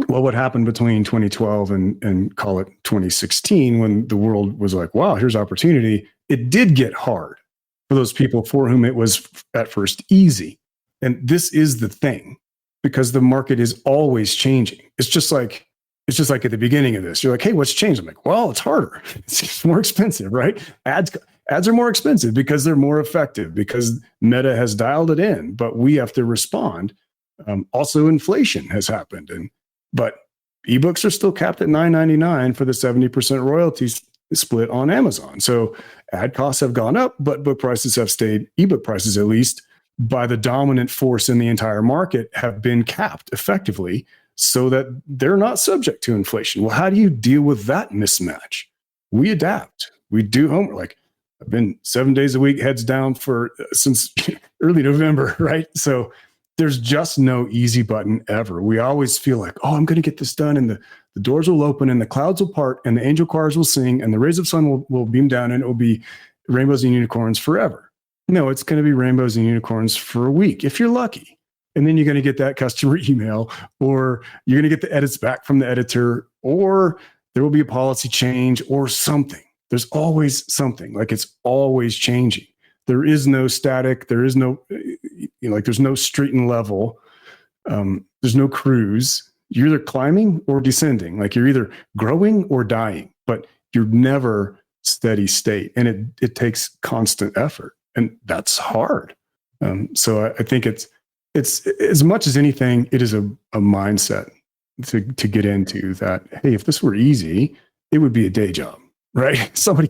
well, what happened between 2012 and call it 2016, when the world was like, wow, here's opportunity. It did get hard for those people for whom it was at first easy. And this is the thing, because the market is always changing. It's just like at the beginning of this, you're like, hey, what's changed? I'm like, well, it's harder. It's more expensive, right? Ads are more expensive because they're more effective, because Meta has dialed it in, but we have to respond. Also, inflation has happened, but ebooks are still capped at $9.99 for the 70% royalties split on Amazon. So ad costs have gone up, but book prices have stayed, ebook prices at least, by the dominant force in the entire market have been capped effectively so that they're not subject to inflation. Well, how do you deal with that mismatch? We adapt. We do homework. Like, I've been 7 days a week, heads down since early November, right? So there's just no easy button ever. We always feel like, oh, I'm going to get this done, and the doors will open, and the clouds will part, and the angel choirs will sing, and the rays of sun will beam down, and it will be rainbows and unicorns forever. No, it's going to be rainbows and unicorns for a week, if you're lucky. And then you're going to get that customer email, or you're going to get the edits back from the editor, or there will be a policy change or something. There's always something. Like, it's always changing. There is no static. There is no, there's no street and level. There's no cruise. You're either climbing or descending. Like, you're either growing or dying, but you're never steady state. And it takes constant effort. And that's hard. So I think it's as much as anything, it is a mindset to get into that. Hey, if this were easy, it would be a day job, right? Somebody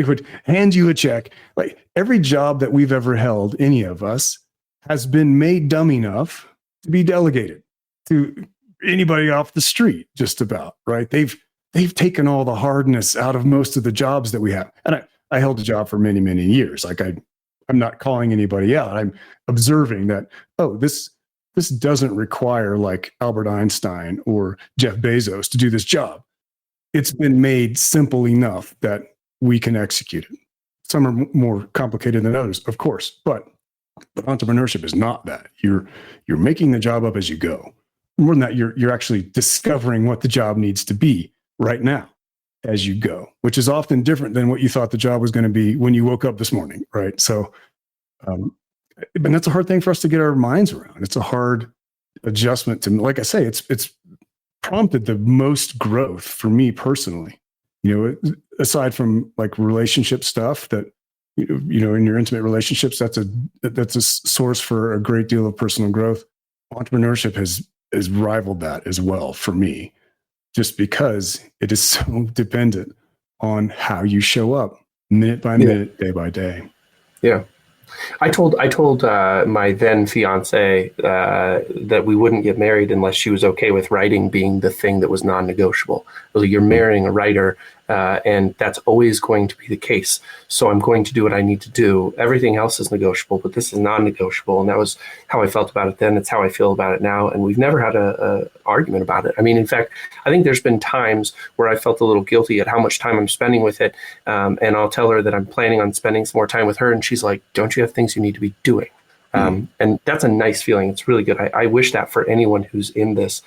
would hand you a check. Like, every job that we've ever held, any of us, has been made dumb enough to be delegated to anybody off the street, just about, right? They've taken all the hardness out of most of the jobs that we have. And I held a job for many, many years. Like, I'm not calling anybody out. I'm observing that, oh, this doesn't require like Albert Einstein or Jeff Bezos to do this job. It's been made simple enough that we can execute it. Some are more complicated than others, of course, but entrepreneurship is not that. You're making the job up as you go. More than that, you're actually discovering what the job needs to be right now as you go, which is often different than what you thought the job was going to be when you woke up this morning, right? So, but that's a hard thing for us to get our minds around. It's a hard adjustment to, like I say, it's prompted the most growth for me personally. Aside from like relationship stuff that, in your intimate relationships, that's a source for a great deal of personal growth. Entrepreneurship has rivaled that as well for me, just because it is so dependent on how you show up minute by minute, day by day. Yeah. I told my then fiance that we wouldn't get married unless she was okay with writing being the thing that was non-negotiable. I was like, you're marrying a writer, and that's always going to be the case. So I'm going to do what I need to do. Everything else is negotiable, but this is non-negotiable. And that was how I felt about it then. It's how I feel about it now. And we've never had a argument about it. I mean, in fact, I think there's been times where I felt a little guilty at how much time I'm spending with it. And I'll tell her that I'm planning on spending some more time with her. And she's like, don't you have things you need to be doing? And that's a nice feeling. It's really good. I wish that for anyone who's in this.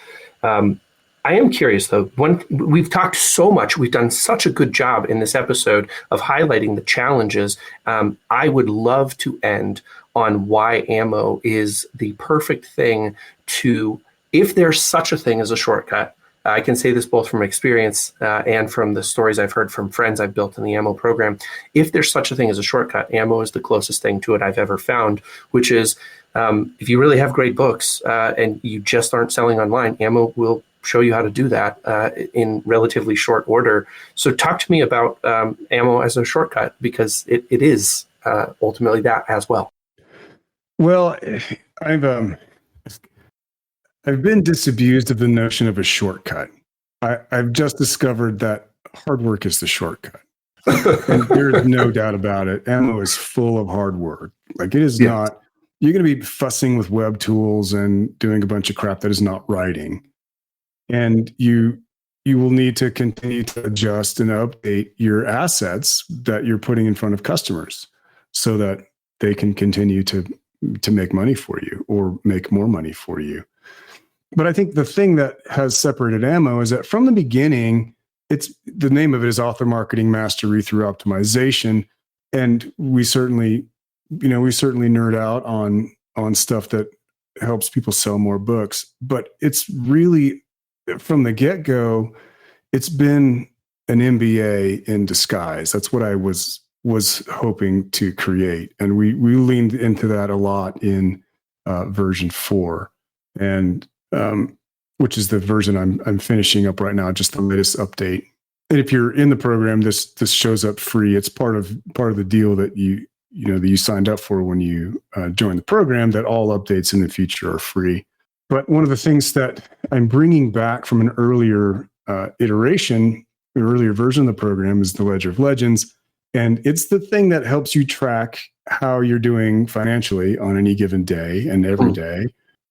I am curious, though. When we've talked so much, we've done such a good job in this episode of highlighting the challenges. I would love to end on why ammo is the perfect thing to, if there's such a thing as a shortcut. I can say this both from experience and from the stories I've heard from friends I've built in the ammo program. If there's such a thing as a shortcut, ammo is the closest thing to it I've ever found, which is if you really have great books and you just aren't selling online, ammo will show you how to do that in relatively short order. So talk to me about ammo as a shortcut, because it is ultimately that as well. Well, I've been disabused of the notion of a shortcut. I've just discovered that hard work is the shortcut. And there's no doubt about it. Ammo is full of hard work. Like, it is not, you're going to be fussing with web tools and doing a bunch of crap that is not writing. And you will need to continue to adjust and update your assets that you're putting in front of customers so that they can continue to make money for you or make more money for you. But I think the thing that has separated ammo is that from the beginning, the name of it is author marketing mastery through optimization. And we certainly nerd out on stuff that helps people sell more books. But it's really, from the get-go, it's been an MBA in disguise. That's what I was hoping to create. And we leaned into that a lot in version 4. And which is the version I'm finishing up right now, just the latest update. And if you're in the program, this shows up free. It's part of the deal that you that you signed up for when you joined the program, that all updates in the future are free. But one of the things that I'm bringing back from an earlier iteration, an earlier version of the program, is the Ledger of Legends. And it's the thing that helps you track how you're doing financially on any given day and every day.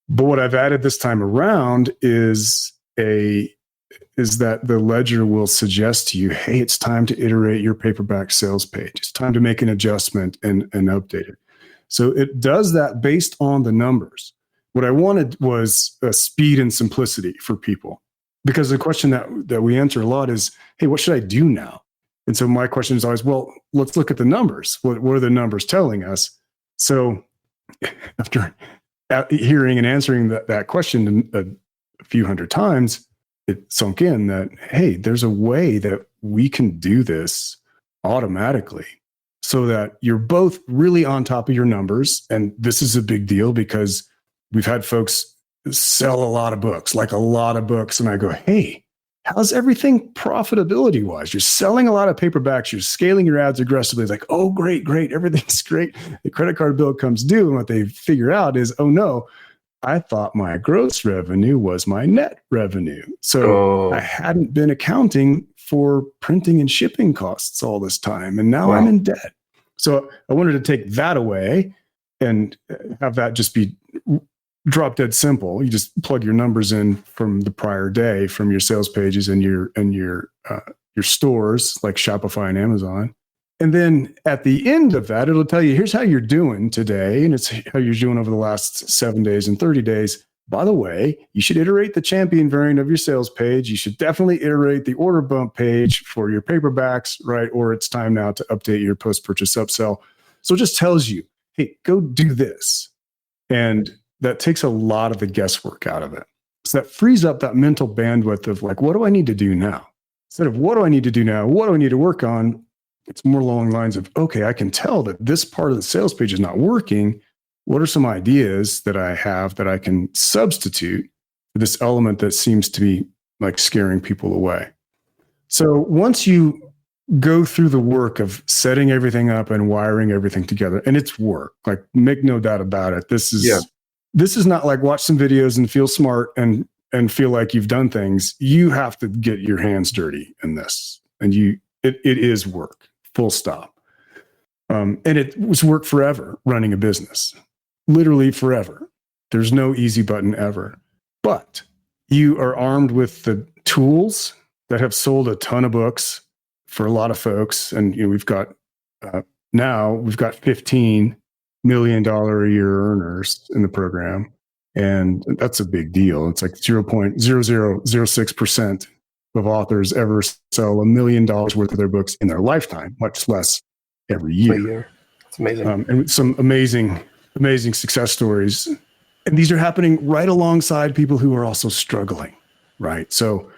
But what I've added this time around is that the ledger will suggest to you, hey, it's time to iterate your paperback sales page. It's time to make an adjustment and update it. So it does that based on the numbers. What I wanted was speed and simplicity for people, because the question that we answer a lot is, hey, what should I do now? And so my question is always, well, let's look at the numbers. What are the numbers telling us? So after hearing and answering that question a few hundred times, it sunk in that, hey, there's a way that we can do this automatically so that you're both really on top of your numbers. And this is a big deal because we've had folks sell a lot of books. And I go, hey, how's everything profitability wise? You're selling a lot of paperbacks. You're scaling your ads aggressively. It's like, oh, great. Everything's great. The credit card bill comes due. And what they figure out is, oh no, I thought my gross revenue was my net revenue. So I hadn't been accounting for printing and shipping costs all this time. And now I'm in debt. So I wanted to take that away and have that just be drop dead simple. You just plug your numbers in from the prior day from your sales pages and your stores like Shopify and Amazon. And then at the end of that, it'll tell you, here's how you're doing today. And it's how you're doing over the last 7 days and 30 days. By the way, you should iterate the champion variant of your sales page. You should definitely iterate the order bump page for your paperbacks, right? Or it's time now to update your post-purchase upsell. So it just tells you, hey, go do this. And that takes a lot of the guesswork out of it. So that frees up that mental bandwidth of like, what do I need to do now? Instead of what do I need to do now? What do I need to work on? It's more along the lines of, okay, I can tell that this part of the sales page is not working. What are some ideas that I have that I can substitute for this element that seems to be like scaring people away? So once you go through the work of setting everything up and wiring everything together, and it's work, like make no doubt about it. This is not like watch some videos and feel smart and feel like you've done things. You have to get your hands dirty in this, and it is work. Full stop. And it was work forever running a business, literally forever. There's no easy button ever. But you are armed with the tools that have sold a ton of books for a lot of folks. And we've got 15 $1 million a year earners in the program. And that's a big deal. It's like 0.0006% of authors ever sell $1 million worth of their books in their lifetime, much less every year. It's amazing. And some amazing success stories. And these are happening right alongside people who are also struggling, right? So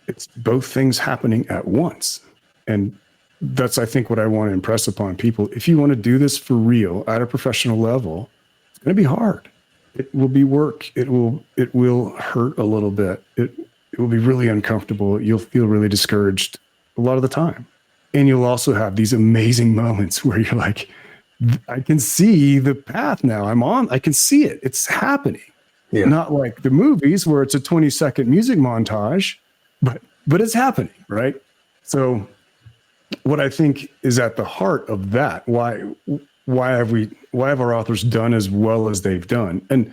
it's both things happening at once. And that's, I think, what I want to impress upon people. If you want to do this for real at a professional level, it's going to be hard. It will be work. It will hurt a little bit. It will be really uncomfortable. You'll feel really discouraged a lot of the time. And you'll also have these amazing moments where you're like, I can see the path now. I can see it. It's happening. Yeah. Not like the movies where it's a 20-second music montage, but it's happening, right? So what I think is at the heart of that, why have our authors done as well as they've done? And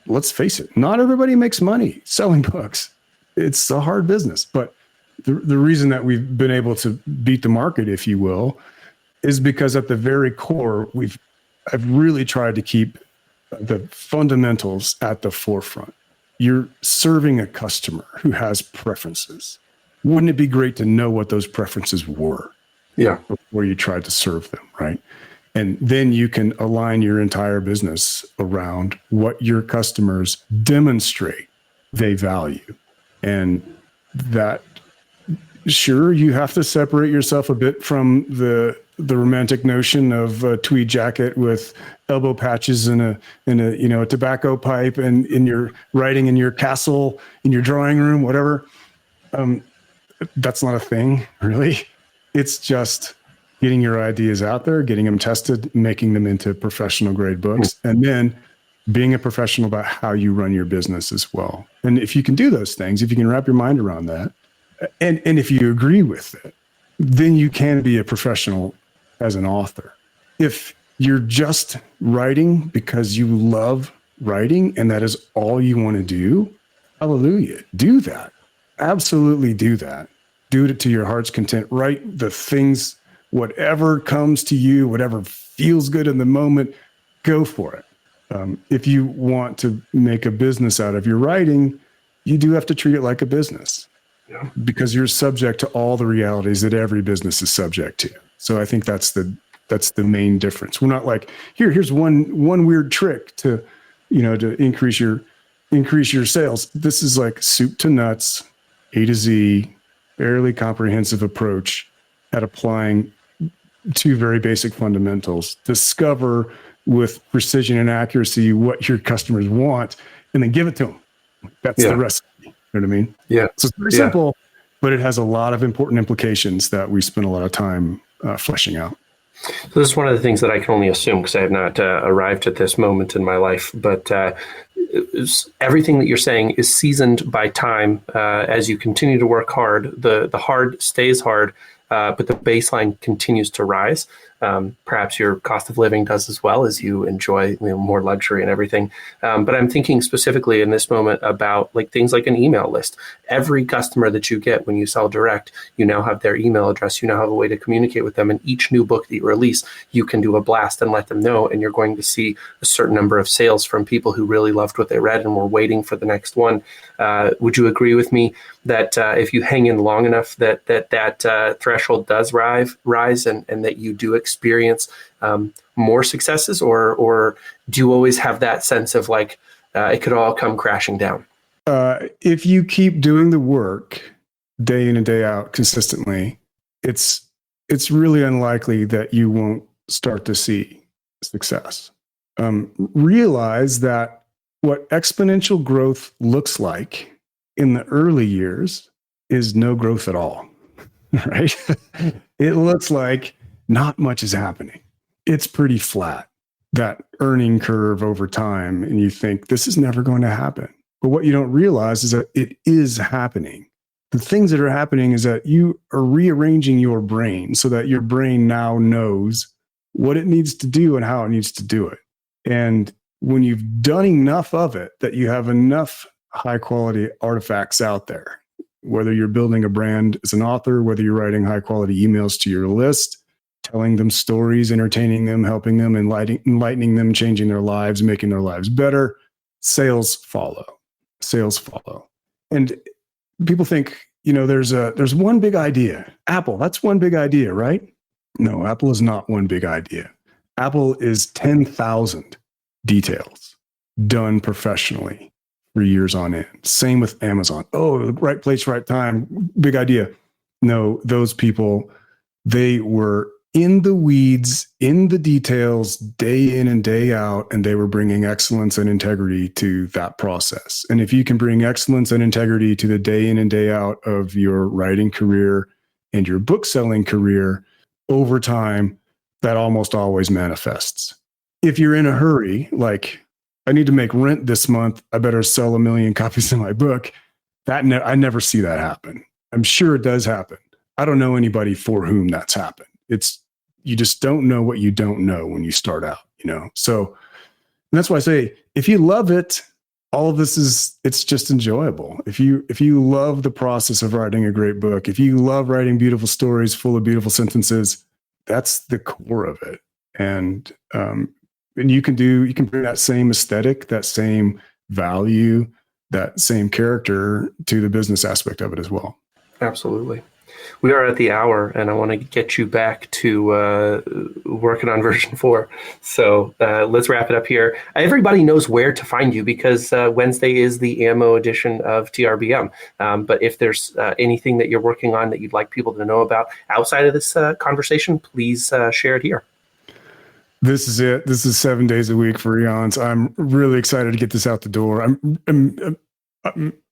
let's face it, not everybody makes money selling books. It's a hard business, but the reason that we've been able to beat the market, if you will, is because at the very core, I've really tried to keep the fundamentals at the forefront. You're serving a customer who has preferences. Wouldn't it be great to know what those preferences were? Yeah. Before you tried to serve them, right? And then you can align your entire business around what your customers demonstrate they value. And that, sure, you have to separate yourself a bit from the romantic notion of a tweed jacket with elbow patches and a tobacco pipe and in your writing in your castle, in your drawing room, whatever. That's not a thing, really. It's just getting your ideas out there, getting them tested, making them into professional grade books, and then being a professional about how you run your business as well. And if you can do those things, if you can wrap your mind around that, and if you agree with it, then you can be a professional as an author. If you're just writing because you love writing and that is all you want to do, hallelujah, do that. Absolutely do that. Do it to your heart's content. Write the things, whatever comes to you, whatever feels good in the moment, go for it. If you want to make a business out of your writing, you do have to treat it like a business, because you're subject to all the realities that every business is subject to. So I think that's the main difference. We're not like, here's one weird trick to increase your sales. This is like soup to nuts, A to Z, fairly comprehensive approach at applying two very basic fundamentals. Discover with precision and accuracy what your customers want, and then give it to them. That's the recipe. You know what I mean? Yeah. So it's pretty simple, but it has a lot of important implications that we spend a lot of time fleshing out. So this is one of the things that I can only assume, because I have not arrived at this moment in my life, but everything that you're saying is seasoned by time. As you continue to work hard, the hard stays hard, but the baseline continues to rise. Perhaps your cost of living does as well, as you enjoy more luxury and everything. But I'm thinking specifically in this moment about like things like an email list. Every customer that you get when you sell direct, you now have their email address. You now have a way to communicate with them. And each new book that you release, you can do a blast and let them know. And you're going to see a certain number of sales from people who really loved what they read and were waiting for the next one. Would you agree with me that if you hang in long enough, that threshold does rise and that you do experience more successes, or do you always have that sense of like it could all come crashing down? If you keep doing the work day in and day out consistently, it's really unlikely that you won't start to see success. Realize that what exponential growth looks like in the early years is no growth at all, right? It looks like not much is happening. It's pretty flat, that earning curve over time. And you think this is never going to happen. But what you don't realize is that it is happening. The things that are happening is that you are rearranging your brain so that your brain now knows what it needs to do and how it needs to do it. And when you've done enough of it, that you have enough high quality artifacts out there, whether you're building a brand as an author, whether you're writing high quality emails to your list, telling them stories, entertaining them, helping them, enlightening them, changing their lives, making their lives better, sales follow. Sales follow. And people think, there's one big idea. Apple, that's one big idea, right? No, Apple is not one big idea. Apple is 10,000 details done professionally for years on end. Same with Amazon. Oh, right place, right time, big idea. No, those people, they were in the weeds, in the details, day in and day out, and they were bringing excellence and integrity to that process. And if you can bring excellence and integrity to the day in and day out of your writing career and your book selling career, over time, that almost always manifests. If you're in a hurry, like, I need to make rent this month, I better sell 1 million copies of my book, I never see that happen. I'm sure it does happen. I don't know anybody for whom that's happened. You just don't know what you don't know when you start out, So that's why I say, if you love it, all of this it's just enjoyable. If you love the process of writing a great book, if you love writing beautiful stories full of beautiful sentences, that's the core of it. And you can bring that same aesthetic, that same value, that same character to the business aspect of it as well. Absolutely. We are at the hour, and I want to get you back to working on version 4. So let's wrap it up here. Everybody knows where to find you, because Wednesday is the ammo edition of TRBM. But if there's anything that you're working on that you'd like people to know about outside of this conversation, please share it here. This is it. This is 7 days a week for eons. I'm really excited to get this out the door.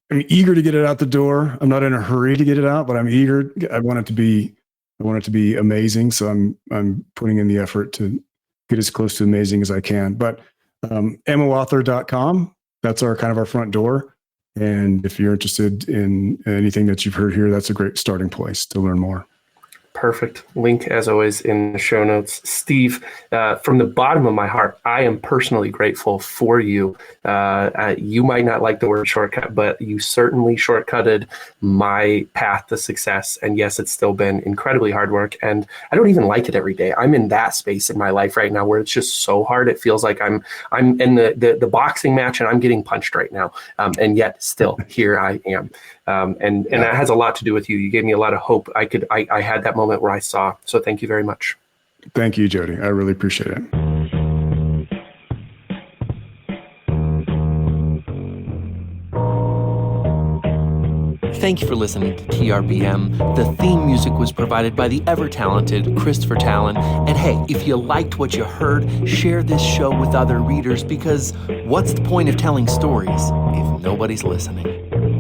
I'm eager to get it out the door. I'm not in a hurry to get it out, but I'm eager. I want it to be I want it to be amazing. So I'm putting in the effort to get as close to amazing as I can. But moauthor.com, that's our kind of our front door. And if you're interested in anything that you've heard here, that's a great starting place to learn more. Perfect. Link, as always, in the show notes. Steve, from the bottom of my heart, I am personally grateful for you. You might not like the word shortcut, but you certainly shortcutted my path to success. And yes, it's still been incredibly hard work. And I don't even like it every day. I'm in that space in my life right now where it's just so hard. It feels like I'm in the boxing match and I'm getting punched right now. And yet still here I am. And that has a lot to do with you. You gave me a lot of hope. I had that moment where I saw. So thank you very much. Thank you, Jody. I really appreciate it. Thank you for listening to TRBM. The theme music was provided by the ever-talented Christopher Talon. And hey, if you liked what you heard, share this show with other readers, because what's the point of telling stories if nobody's listening?